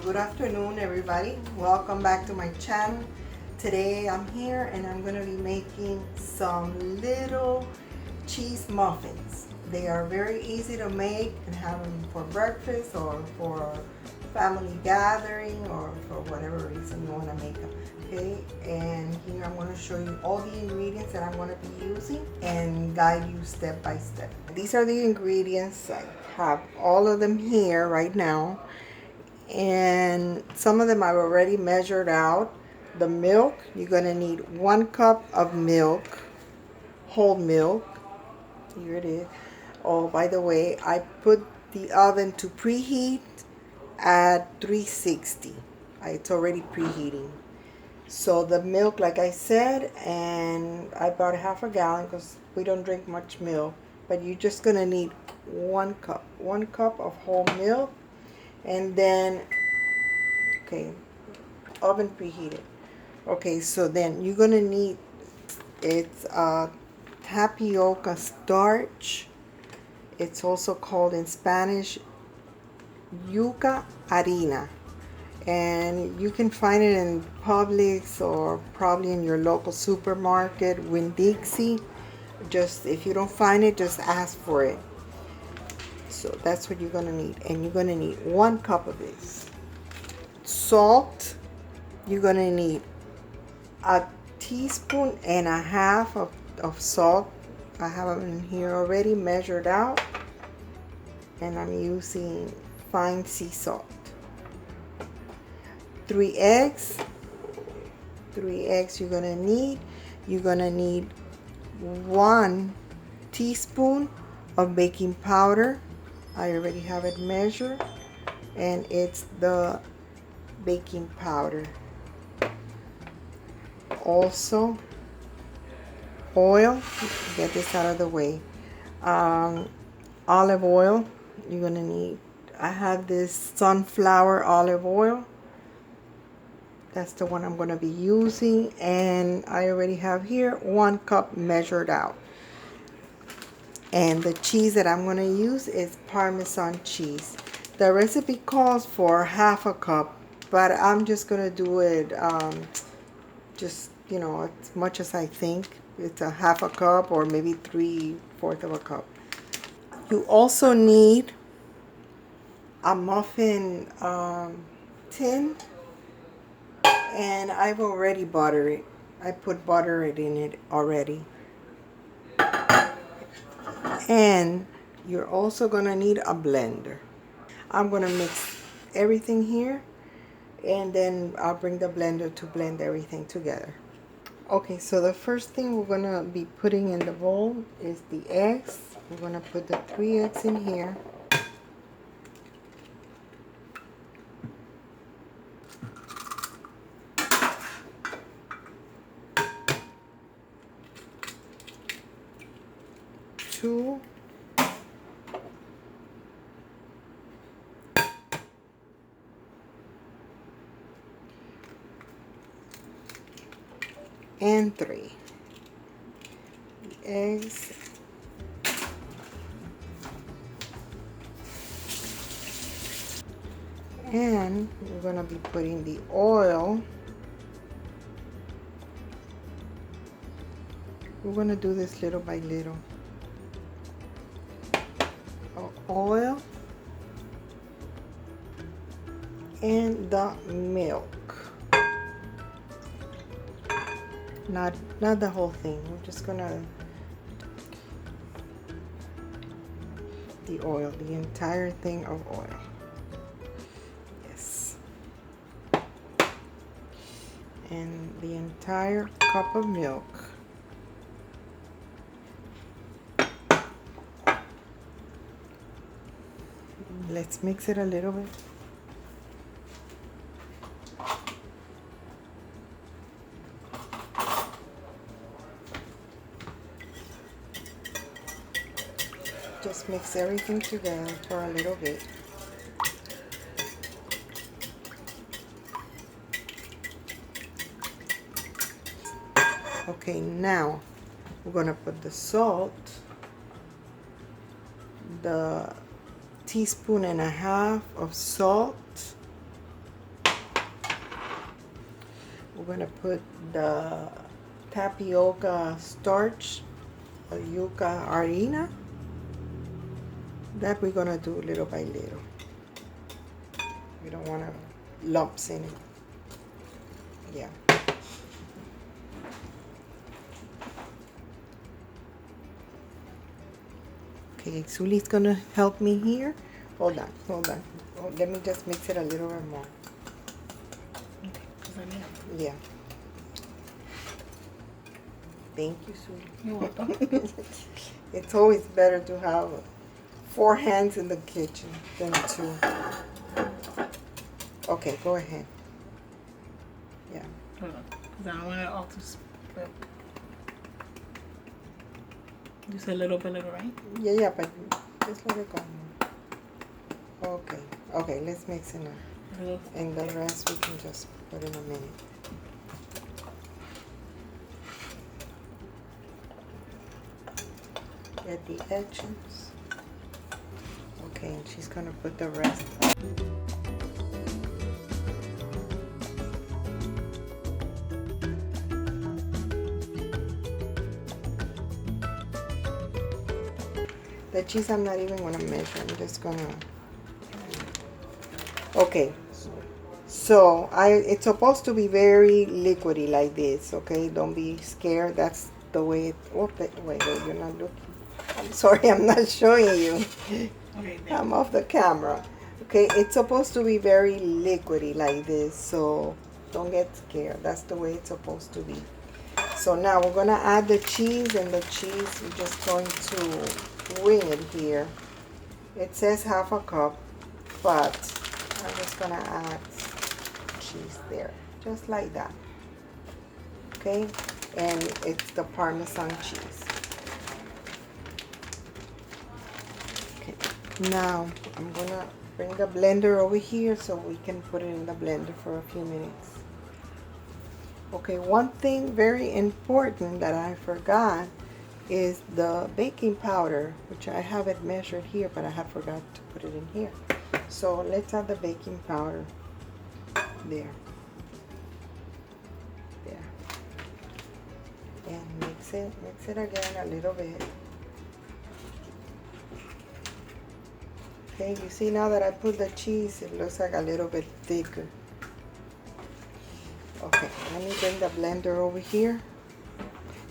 Good afternoon, everybody. Welcome back to my channel. Today I'm here and I'm going to be making some little cheese muffins. They are very easy to make and have them for breakfast or for family gathering or for whatever reason you want to make them. Okay, and here I'm going to show you all the ingredients that I'm going to be using and guide you step by step. These are the ingredients. I have all of them here right now, and some of them I've already measured out. The milk, you're going to need 1 cup of milk, whole milk. Here it is. Oh, by the way, I put the oven to preheat at 360. It's already preheating. So the milk, like I said, and I bought half a gallon because we don't drink much milk, but you're just going to need 1 cup. 1 cup of whole milk. And then, okay, oven preheated. Okay, so then you're going to need, it's tapioca starch. It's also called in Spanish yuca harina, and you can find it in Publix or probably in your local supermarket, Winn-Dixie. Just if you don't find it, just ask for it. So that's what you're gonna need, and you're gonna need 1 cup of this. Salt, you're gonna need a teaspoon and a half of salt. I have them in here already measured out, and I'm using fine sea salt. 3 eggs. 3 eggs you're gonna need. You're gonna need 1 teaspoon of baking powder. I already have it measured, and it's the baking powder. Also, oil. Get this out of the way. Olive oil. You're gonna need, I have this sunflower olive oil. That's the one I'm going to be using, and I already have here 1 cup measured out. And the cheese that I'm going to use is Parmesan cheese. The recipe calls for half a cup, but I'm just going to do it just, you know, as much as I think. It's a half a cup or maybe 3/4 of a cup. You also need a muffin tin. And I've already buttered it. I put butter in it already. And you're also gonna need a blender. I'm gonna mix everything here, and then I'll bring the blender to blend everything together. Okay, so the first thing we're gonna be putting in the bowl is the eggs. We're gonna put the 3 eggs in here. Two. And 3. The eggs. And we're going to be putting the oil. We're going to do this little by little. Oil and the milk. Not the whole thing. We're just going to the oil, the entire thing of oil. Yes. And the entire cup of milk. Let's mix it a little bit. Just mix everything together for a little bit. Okay, now we're going to put the salt, the 1.5 teaspoons of salt, 1 teaspoon of baking powder, 1 teaspoon of We're gonna put the tapioca starch, or yuca harina. That we're gonna do little by little. We don't want lumps in it. Yeah. Okay, Suli's gonna help me here. Hold on, hold on. Oh, let me just mix it a little bit more. Okay. Yeah. Thank you, Suli. You're welcome. It's always better to have 4 hands in the kitchen than 2. Okay, go ahead. Yeah. Hold on, because I don't want it all to split. You said little by little, right? Yeah, but just let it go. Okay, okay, let's mix it now. And the rest we can just put in a minute. Get the edges. Okay, and she's gonna put the rest. The cheese I'm not even gonna measure, I'm just gonna. Okay, so it's supposed to be very liquidy like this, okay? Don't be scared, that's the way it, oh, wait, you're not looking. I'm sorry, I'm not showing you. Okay, I'm off the camera. Okay, it's supposed to be very liquidy like this, so don't get scared. That's the way it's supposed to be. So now we're gonna add the cheese, and the cheese we're just going to wing it here. It says 1/2 cup, but I'm just gonna add cheese there, just like that. Okay, and it's the Parmesan cheese. Okay, now I'm gonna bring the blender over here so we can put it in the blender for a few minutes. Okay, one thing very important that I forgot is the baking powder, which I have it measured here, but I have forgot to put it in here. So let's add the baking powder there. There. And mix it again a little bit. Okay, you see now that I put the cheese, it looks like a little bit thicker. Okay, let me bring the blender over here.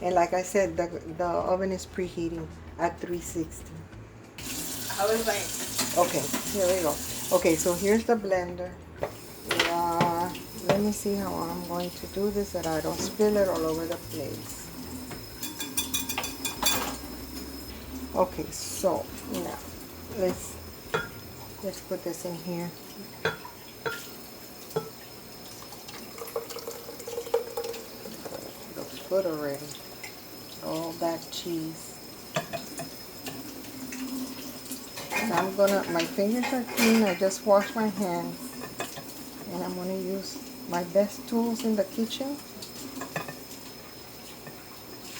And like I said, the oven is preheating at 360. I was like, okay, here we go. Okay, so here's the blender. Let me see how I'm going to do this so that I don't spill it all over the place. Okay, so now let's put this in here. Looks good already. All that cheese. So my fingers are clean. I just washed my hands. And I'm gonna use my best tools in the kitchen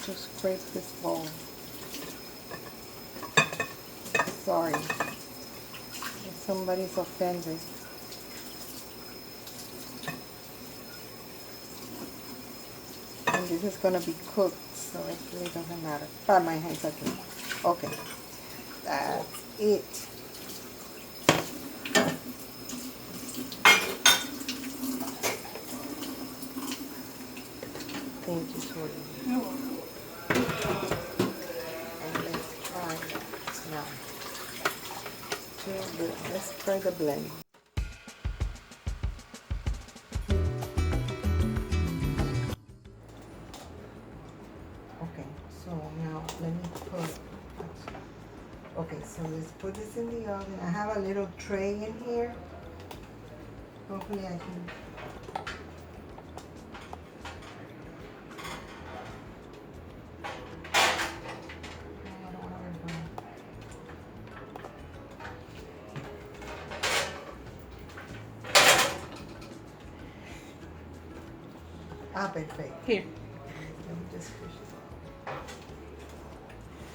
to scrape this bowl. Sorry if somebody's offended. And this is gonna be cooked, so it really doesn't matter. But my hands are clean. Okay, that's it. Thank you, sweetie. you're welcome. And let's try that now. Let's try the blend. Okay, so now let me okay, so let's put this in the oven. I have a little tray in here. Hopefully I can. Ah, perfect. Here. Let me just push it.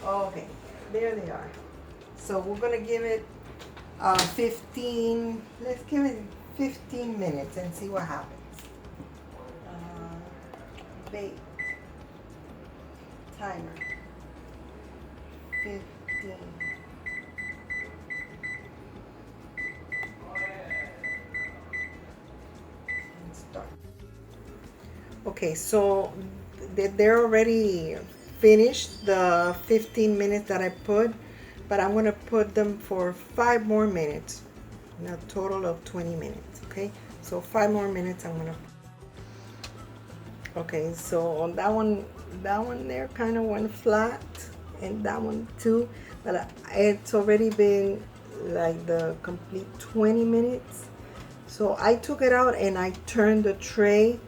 Okay, there they are. So we're gonna give it 15. Let's give it 15 minutes and see what happens. bake. Timer. 15. And start. Okay, so they're already finished the 15 minutes that I put, but I'm gonna put them for 5 more minutes, a total of 20 minutes. Okay, so 5 more minutes I'm gonna. Okay, so on that one there kind of went flat, and that one too, but it's already been like the complete 20 minutes. So I took it out and I turned the tray,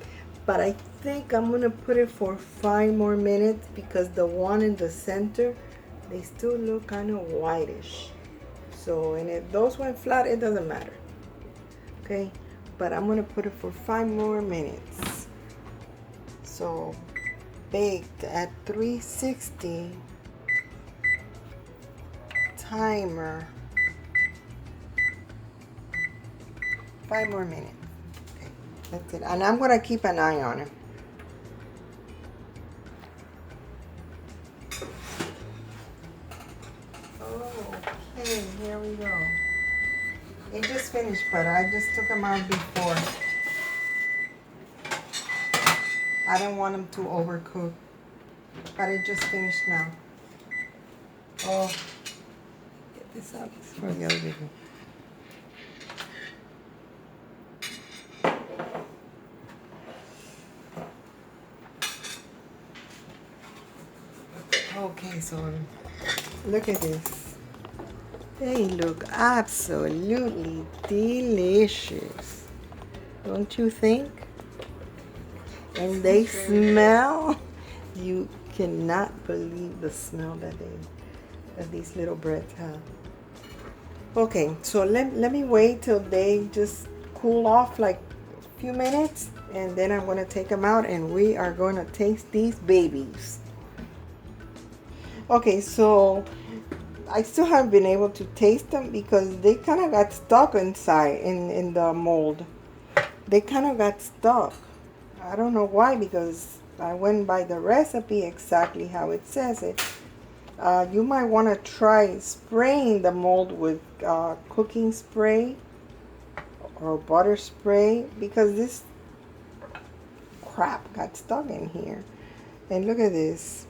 but I think I'm gonna put it for 5 more minutes because the one in the center, they still look kind of whitish. So, and if those went flat, it doesn't matter. Okay, but I'm gonna put it for 5 more minutes. So baked at 360, timer, 5 more minutes. Okay, that's it. And I'm gonna keep an eye on it. Okay, here we go. It just finished, but I just took them out before. I didn't want them to overcook, but it just finished now. Oh, get this up for the other video. Okay, so look at this. They look absolutely delicious. Don't you think? And they smell, you cannot believe the smell that these little breads have. Okay, so let me wait till they just cool off like a few minutes, and then I'm going to take them out and we are going to taste these babies. Okay, so I still haven't been able to taste them because they kind of got stuck inside in the mold. They kind of got stuck. I don't know why, because I went by the recipe exactly how it says it. You might want to try spraying the mold with cooking spray or butter spray, because this crap got stuck in here. And look at this.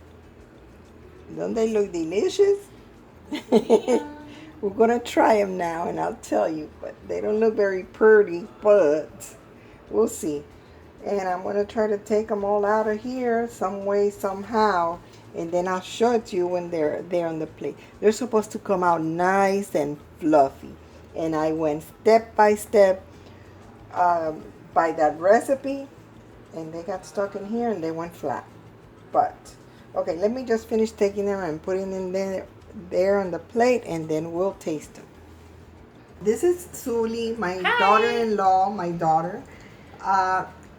Don't they look delicious? Yeah. We're going to try them now and I'll tell you, but they don't look very pretty, but we'll see. And I'm going to try to take them all out of here some way, somehow. And then I'll show it to you when they're there on the plate. They're supposed to come out nice and fluffy. And I went step by step by that recipe. And they got stuck in here and they went flat. But, okay, let me just finish taking them and putting them there on the plate. And then we'll taste them. This is Suli, my daughter-in-law, my daughter.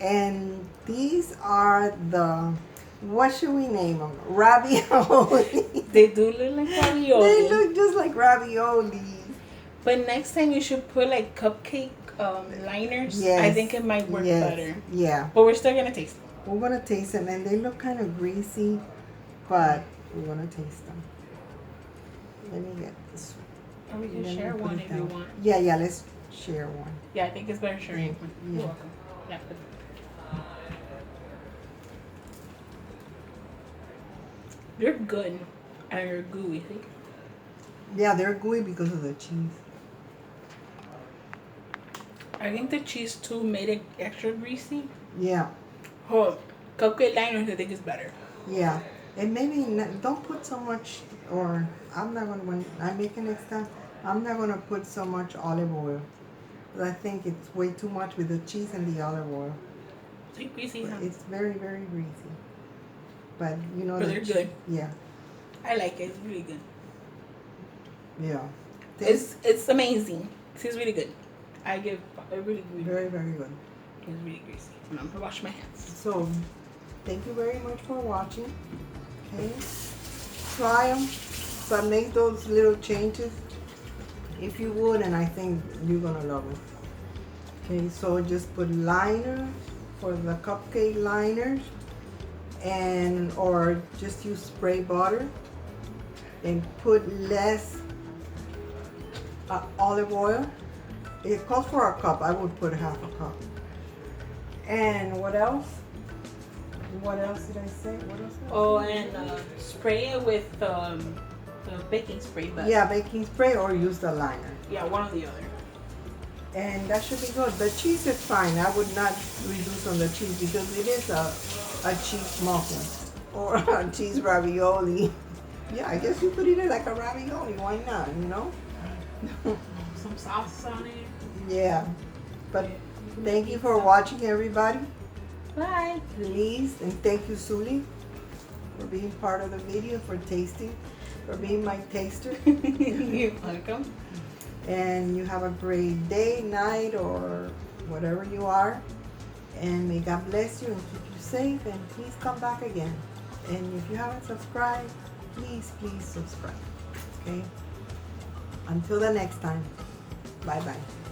And these are the, what should we name them? Ravioli. They do look like ravioli. They look just like ravioli. But next time you should put like cupcake liners. Yes. I think it might work better. Yeah. But we're still gonna taste them. We're gonna taste them, and they look kind of greasy, but we're gonna taste them. Let me get this one. Or we can share one if you want. Yeah, let's share one. Yeah, I think it's better sharing one. Yeah. You're welcome. Yeah. They're good and they're gooey. See? Yeah, they're gooey because of the cheese. I think the cheese too made it extra greasy. Yeah. Oh, cupcake liners I think is better. Yeah. And maybe don't put so much, or I'm not gonna, when I make it next time, I'm not gonna put so much olive oil. I think it's way too much with the cheese and the olive oil. It's greasy, huh? It's very, very greasy. But you know, but they're good. Yeah. I like it. It's really good. Yeah. It's amazing. It's really good. I give a really good. Very, very good. It's really greasy. And I'm gonna wash my hands. So, thank you very much for watching. Okay. Try them. So I make those little changes if you would, and I think you're gonna love it. Okay, so just put liners for the cupcake liners, and or just use spray butter and put less olive oil. It calls for a cup. I would put half a cup. And what else? What else did I say? What else? Oh, and spray it with the baking spray. But yeah, baking spray or use the liner. yeah, one or the other. And that should be good. The cheese is fine. I would not reduce on the cheese because it is a cheese muffin or a cheese ravioli. Yeah, I guess you could eat it like a ravioli. Why not? You know? Some sauce on it. Yeah. But thank you for watching, everybody. Bye. Please, and thank you, Suli, for being part of the video, for tasting, for being my taster. You're welcome. And you have a great day, night, or whatever you are. And may God bless you and keep you safe. And please come back again. And if you haven't subscribed, please subscribe. Okay? Until the next time. Bye-bye.